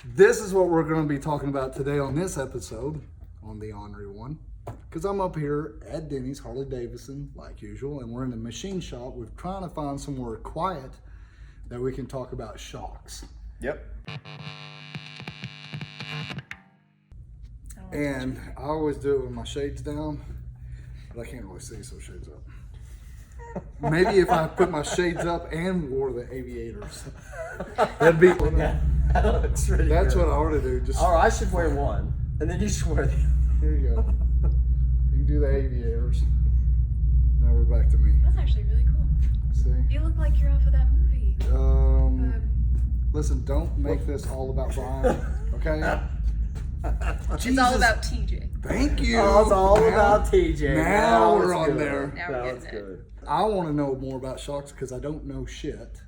This is what we're going to be talking about today on this episode on the Ornery One. Because I'm up here at Denney's Harley-Davidson, like usual, and we're in the machine shop. We're trying to find somewhere quiet that we can talk about shocks. Yep. And I always do it with my shades down, but I can't really see, so shades up. Maybe if I put my shades up and wore the aviators, that'd be. That looks really That's good. what I ought to do. Just Or I should wear one, and then you should wear the here you go. You can do the aviators. Now we're back to me. That's actually really cool. See? You look like you're off of that movie. Listen, don't make this all about Brian, okay? It's all about TJ. Thank you. Oh, it's all Now- about TJ. Now we're it's on good. there. Now we're Now getting it's it. good. I want to know more about shocks because I don't know shit.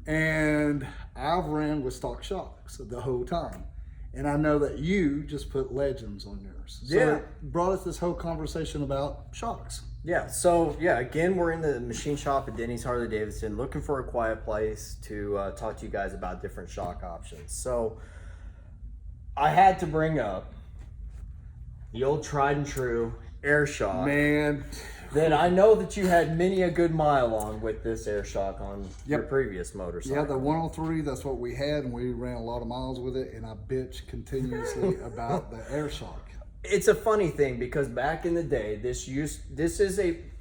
And I've ran with stock shocks the whole time. And I know that you just put legends on yours. So Yeah. it brought us this whole conversation about shocks. Yeah, so again, we're in the machine shop at Denney's Harley-Davidson looking for a quiet place to talk to you guys about different shock options. So I had to bring up the old tried and true air shock Man, that I know that you had many a good mile on with this air shock on your Yep. previous motorcycle. yeah, the 103, that's what we had, and we ran a lot of miles with it, and I bitch continuously about the air shock. It's a funny thing because back in the day, this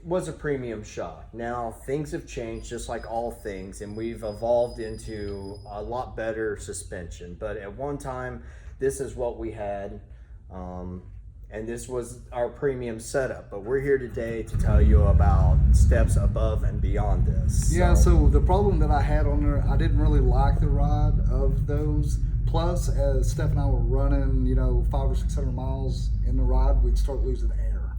was a premium shock. Now things have changed, just like all things, and we've evolved into a lot better suspension. But at one time, this is what we had, and this was our premium setup. But we're here today to tell you about steps above and beyond this. Yeah, so the problem that I had on there, I didn't really like the ride of those. Plus, as Steph and I were running, 500 or 600 miles in the ride, we'd start losing air.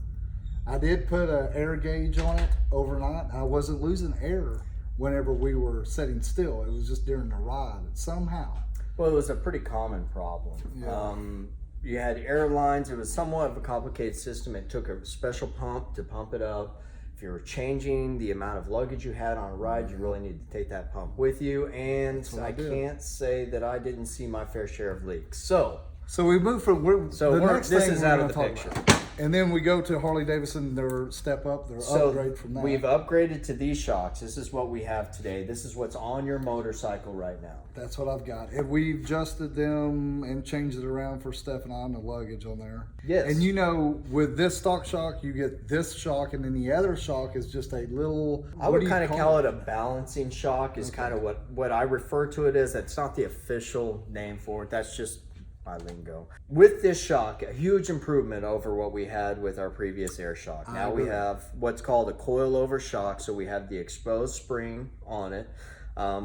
I did put an air gauge on it overnight. I wasn't losing air whenever we were sitting still. It was just during the ride somehow. Well, it was a pretty common problem. Yeah. You had airlines. It was somewhat of a complicated system. It took a special pump to pump it up. If you were changing the amount of luggage you had on a ride, you really needed to take that pump with you. And what I I did. can't say that I didn't see my fair share of leaks. So So we moved from this thing is we're out gonna of the talk picture. about. And then we go to Harley-Davidson, their step up, their upgrade from that. we've upgraded to these shocks. This is what we have today. This is what's on your motorcycle right now. That's what I've got. And we've adjusted them and changed it around for Steph and I and the luggage on there. Yes. And with this stock shock, you get this shock, and then the other shock is just a little. I would kind of call it a balancing shock is kind of what I refer to it as. That's not the official name for it. That's just my lingo. With this shock, a huge improvement over what we had with our previous air shock. Now we have what's called a coil-over shock. So we have the exposed spring on it.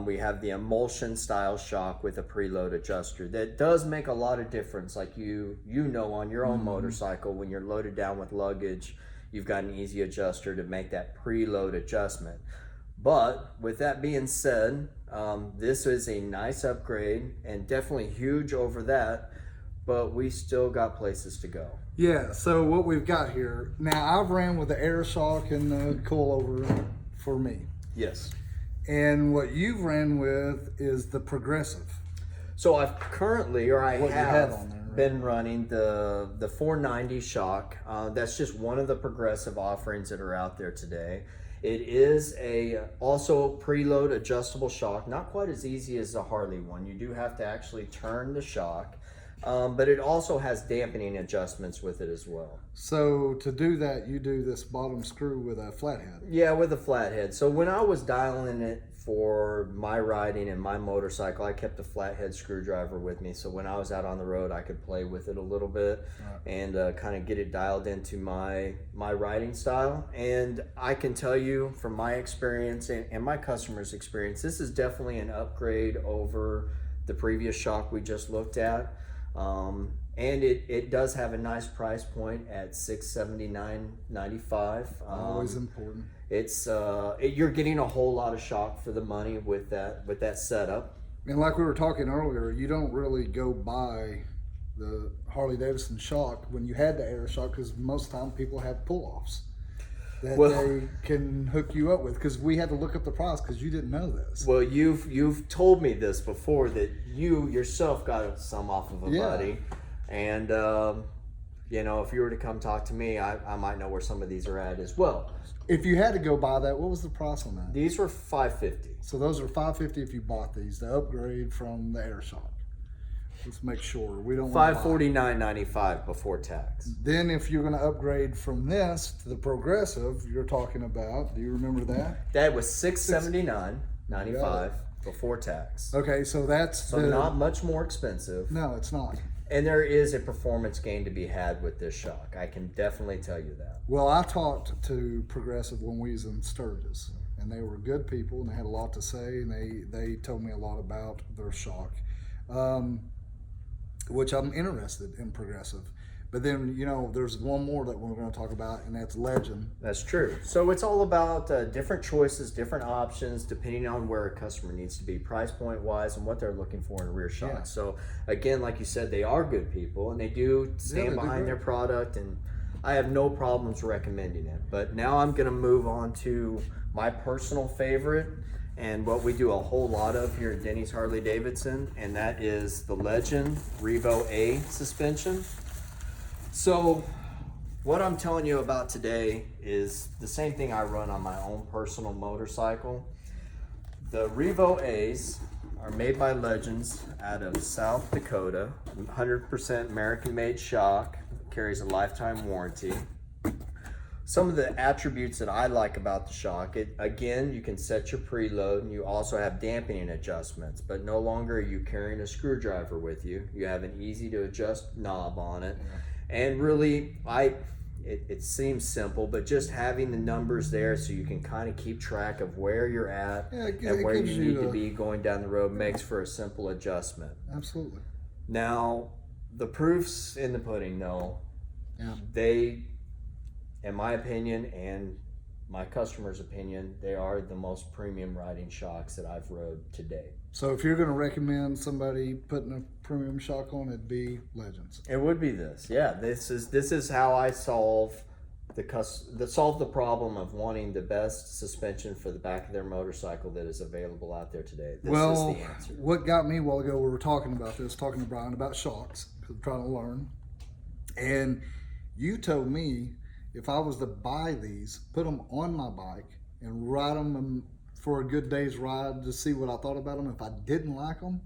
We have the emulsion style shock with a preload adjuster. That does make a lot of difference. Like you know on your own motorcycle, when you're loaded down with luggage, you've got an easy adjuster to make that preload adjustment. But with that being said, this is a nice upgrade and definitely huge over that, but we still got places to go. Yeah, so what we've got here. Now, I've ran with the air shock and the coilover for me. Yes. And what you've ran with is the progressive. So I've currently, or I What you had have on there, right? been running the 490 shock. That's just one of the progressive offerings that are out there today. It is also preload adjustable shock, not quite as easy as the Harley one. You do have to actually turn the shock, but it also has dampening adjustments with it as well. So to do that, you do this bottom screw with a flathead. Yeah, with a flathead. So when I was dialing it for my riding and my motorcycle, I kept a flathead screwdriver with me. So when I was out on the road, I could play with it a little bit and kind of get it dialed into my riding style. And I can tell you from my experience and my customers' experience, this is definitely an upgrade over the previous shock we just looked at. And it does have a nice price point at $679.95. Always important. It's you're getting a whole lot of shock for the money with that setup. And like we were talking earlier, you don't really go buy the Harley-Davidson shock when you had the air shock because most of the time people have pull-offs. that Well- they can hook you up with, because we had to look up the price because you didn't know this. Well, you've told me this before, that you yourself got some off of a Yeah. buddy, and you know, if you were to come talk to me, I might know where some of these are at as well. If you had to go buy that, what was the price on that? These were $550. So those are $550 if you bought these to upgrade from the air shock. Let's make sure we don't want to buy. $549.95 before tax. Then if you're going to upgrade from this to the Progressive, you're talking about, do you remember that? That was $679.95 before tax. Okay, so that's So not much more expensive. No, it's not. And there is a performance gain to be had with this shock. I can definitely tell you that. Well, I talked to Progressive when we was in Sturgis, and they were good people, and they had a lot to say, and they told me a lot about their shock, which I'm interested in Progressive. But then, you know, there's one more that we're going to talk about, and that's Legend. That's true. So it's all about different choices, different options, depending on where a customer needs to be price point wise and what they're looking for in a rear shock. Yeah. So again, like you said, they are good people and they do stand they do behind great. their product, and I have no problems recommending it. But now I'm going to move on to my personal favorite and what we do a whole lot of here at Denney's Harley-Davidson, and that is the Legend Revo-A suspension. So what I'm telling you about today is the same thing I run on my own personal motorcycle. The Revo-A's are made by Legends out of South Dakota, 100% American-made shock, carries a lifetime warranty. Some of the attributes that I like about the shock, again, you can set your preload, and you also have dampening adjustments, but no longer are you carrying a screwdriver with you. You have an easy to adjust knob on it. And really, it seems simple, but just having the numbers there so you can kind of keep track of where you're at and where you need to be going down the road makes for a simple adjustment. Absolutely. Now, the proof's in the pudding, though. Yeah. They, in my opinion and my customer's opinion, they are the most premium riding shocks that I've rode today. So if you're going to recommend somebody putting a premium shock on, it'd be Legends. It would be this. Yeah, this is how I solve the problem of wanting the best suspension for the back of their motorcycle that is available out there today. This is the answer. What got me a while ago, we were talking about this, talking to Brian about shocks, because I'm trying to learn. And you told me if I was to buy these, put them on my bike and ride them for a good day's ride to see what I thought about them. If I didn't like them,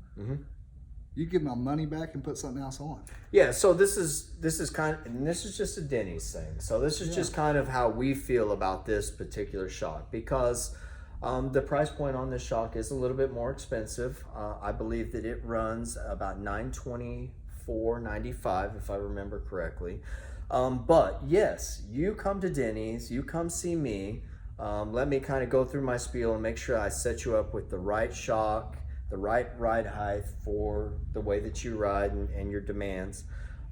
you give my money back and put something else on. Yeah, so this is kind of, and this is just a Denney's thing. So this is just kind of how we feel about this particular shock, because the price point on this shock is a little bit more expensive. I believe that it runs about $924.95 if I remember correctly. But yes, you come to Denney's, you come see me. Let me kind of go through my spiel and make sure I set you up with the right shock, the right ride height for the way that you ride and your demands.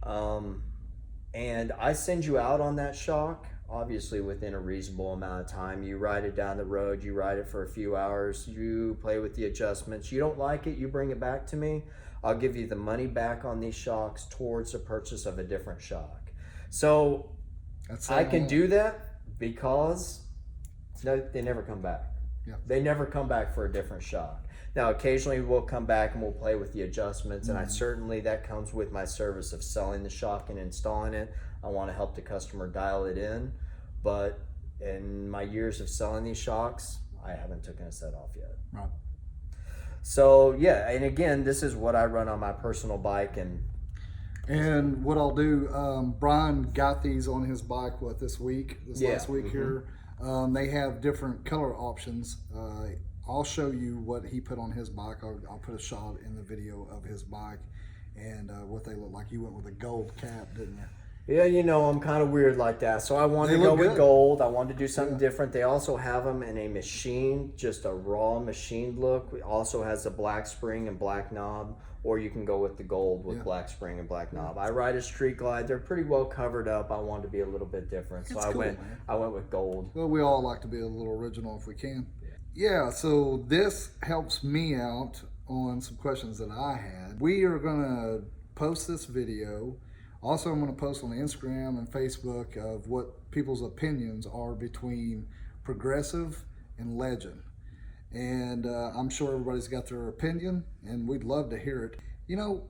And I send you out on that shock, obviously within a reasonable amount of time. You ride it down the road, you ride it for a few hours, you play with the adjustments. You don't like it, you bring it back to me. I'll give you the money back on these shocks towards the purchase of a different shock. So I can do that because they never come back. Yeah. They never come back for a different shock. Now, occasionally we'll come back and we'll play with the adjustments, and that comes with my service of selling the shock and installing it. I want to help the customer dial it in, but in my years of selling these shocks, I haven't taken a set off yet. Right. So yeah, and again, this is what I run on my personal bike, and what I'll do, Brian got these on his bike, this last week here. They have different color options. I'll show you what he put on his bike. I'll put a shot in the video of his bike and what they look like. You went with a gold cap, didn't you? Yeah, you know, I'm kind of weird like that. So I wanted to go with gold. I wanted to do something different. They also have them in a machine, just a raw machined look. It also has a black spring and black knob, or you can go with the gold with black spring and black knob. I ride a Street Glide. They're pretty well covered up. I wanted to be a little bit different. So I went with gold. Well, we all like to be a little original if we can. Yeah, so this helps me out on some questions that I had. We are going to post this video Also, I'm going to post on the Instagram and Facebook of what people's opinions are between progressive and legend. And I'm sure everybody's got their opinion, and we'd love to hear it. You know,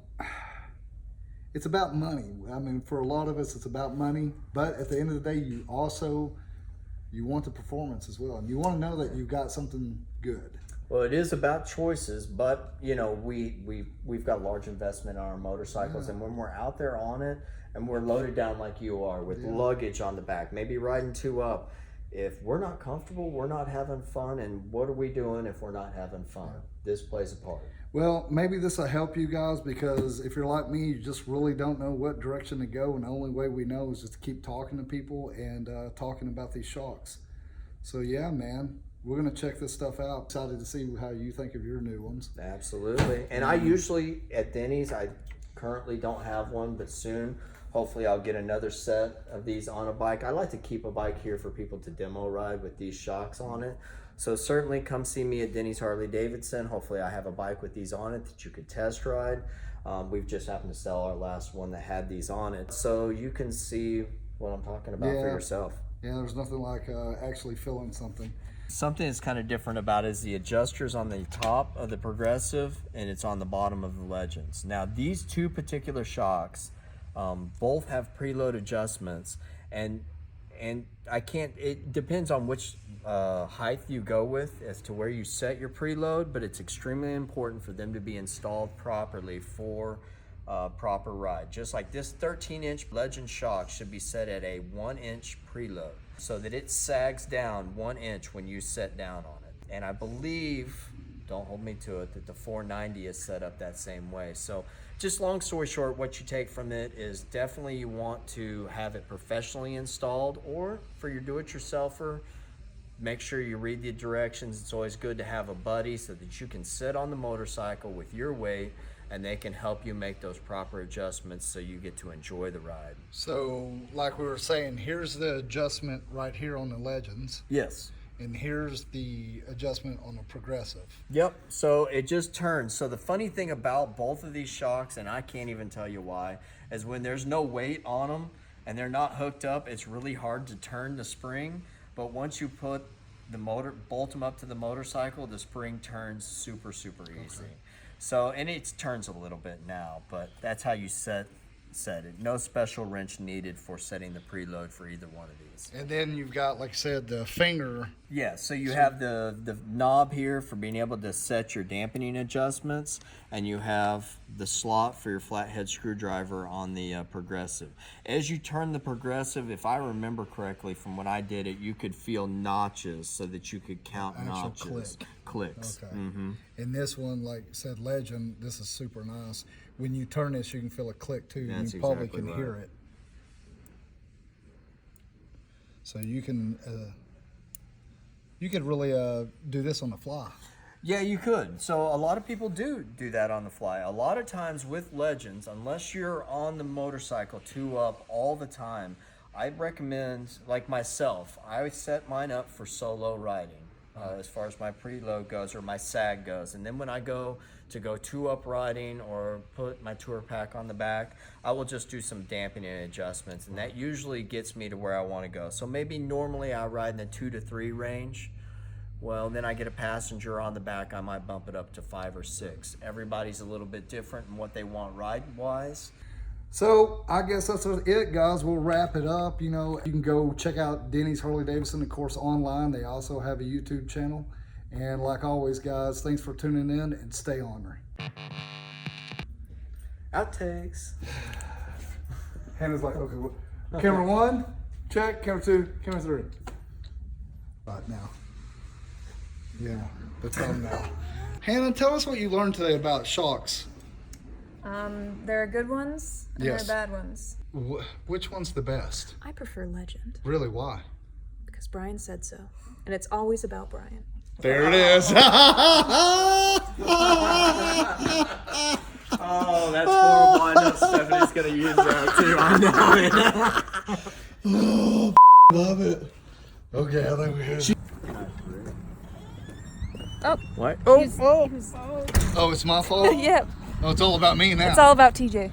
it's about money. I mean, for a lot of us, it's about money. But at the end of the day, you want the performance as well, and you want to know that you've got something good. Well, it is about choices, but you know, we've got large investment on our motorcycles, and when we're out there on it and we're loaded down like you are with luggage on the back, maybe riding 2 up, if we're not comfortable, we're not having fun. And what are we doing if we're not having fun? This plays a part. Well, maybe this will help you guys, because if you're like me, you just really don't know what direction to go, and the only way we know is just to keep talking to people and talking about these shocks. So yeah, man, we're gonna check this stuff out. Excited to see how you think of your new ones. Absolutely. And I usually at Denney's, I currently don't have one, but soon hopefully I'll get another set of these on a bike. I like to keep a bike here for people to demo ride with these shocks on it. So certainly come see me at Denney's Harley-Davidson. Hopefully I have a bike with these on it that you could test ride. We've just happened to sell our last one that had these on it. So you can see what I'm talking about for yourself. Yeah, there's nothing like actually feeling something. Something that's kind of different about it is the adjuster's on the top of the Progressive and it's on the bottom of the Legends. Now these two particular shocks both have preload adjustments, and I can't, it depends on which height you go with as to where you set your preload, but it's extremely important for them to be installed properly for proper ride. Just like this 13-inch Legend shock should be set at a 1-inch preload so that it sags down 1 inch when you set down on it. And I believe, don't hold me to it, that the 490 is set up that same way. So just long story short, what you take from it is definitely you want to have it professionally installed, or for your do-it-yourselfer, make sure you read the directions. It's always good to have a buddy so that you can sit on the motorcycle with your weight and they can help you make those proper adjustments so you get to enjoy the ride. So like we were saying, here's the adjustment right here on the Legends. Yes. And here's the adjustment on the Progressive. Yep, so it just turns. So the funny thing about both of these shocks, and I can't even tell you why, is when there's no weight on them and they're not hooked up, it's really hard to turn the spring. But once you put the bolt them up to the motorcycle, the spring turns super easy. So, and it turns a little bit now, but that's how you set it. No special wrench needed for setting the preload for either one of these. And then you've got, like I said, the finger. Yeah, so you have the knob here for being able to set your dampening adjustments, and you have the slot for your flathead screwdriver on the Progressive. As you turn the Progressive, if I remember correctly from when I did it, you could feel notches so that you could count notches. Clicks. Okay. Mm-hmm. And this one, like I said, Legend, this is super nice. When you turn this, you can feel a click too. That's you probably exactly can right. hear it. So you can really do this on the fly. Yeah, you could. So a lot of people do that on the fly. A lot of times with Legends, unless you're on the motorcycle 2 up all the time, I recommend, like myself, I set mine up for solo riding as far as my preload goes or my sag goes. And then when I go 2 up riding or put my tour pack on the back, I will just do some dampening adjustments, and that usually gets me to where I want to go. So maybe normally I ride in the 2 to 3 range. Well, then I get a passenger on the back, I might bump it up to 5 or 6. Everybody's a little bit different in what they want ride-wise. So I guess that's it, guys. We'll wrap it up. You know, you can go check out Denney's Harley-Davidson, of course, online. They also have a YouTube channel. And like always, guys, thanks for tuning in, and stay ornery. Outtakes. Hannah's like, okay, camera 1, check. Camera 2, camera 3. Right now. Yeah, the thumbnail. Hannah, tell us what you learned today about shocks. There are good ones and Yes. there are bad ones. Which one's the best? I prefer Legend Really, why? because Brian said so. And it's always about Brian. There it is. Oh, that's horrible. I know Stephanie's going to use that too. I know. Love it. Okay, I think we're good. Oh, What? oh, Oh, it's my fault? yep. Oh, it's all about me now. It's all about TJ.